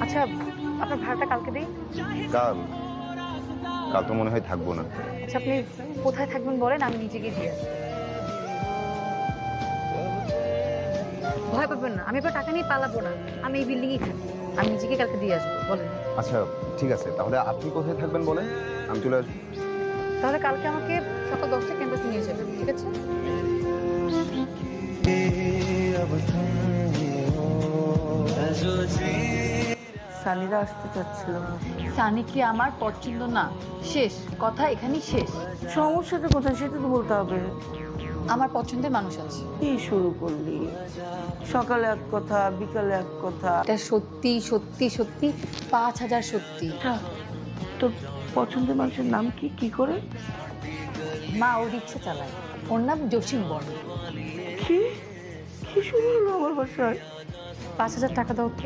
আচ্ছা, আপনার ভাড়াটা কালকে দিই। কাল কাল তো মনে হয় থাকবো না। আচ্ছা, আপনি কোথায় থাকবেন বলেন, আমি নিজে গিয়ে দিয়ে আসবো। ভয় পাবেন না, আমি এবার টাকা নিয়ে পালাবো না। আমি এই বিল্ডিংয়েই থাকি, আমি নিজেকে কালকে দিয়ে আসবো। বলেন। আচ্ছা ঠিক আছে, তাহলে আপনি কোথায় থাকবেন বলেন, আমি চলে আসবো। তাহলে কালকে আমাকে সকাল 10টায় ক্যাম্পাসে নিয়ে যাবেন, ঠিক আছে? সানিরা আসতে চাচ্ছিল। সানি কি আমার পছন্দ না? শেষ কথা, এখানেই শেষ। সমস্যাটা কোথায় সেটা তো বলতে হবে। আমার পছন্দের মানুষ আছে। কি শুরু করলি? সকালে এক কথা, বিকালে এক কথা। এটা সত্যি সত্যি সত্যি 5000 সত্যি। তোর পছন্দের মানুষের নাম কি? কি করে? মা ও রিক্সা চালায়, ওর নাম জসিম বর্ণ। কি কি শুরু হলো আমার বাসায়? 5000 টাকা দাও তো।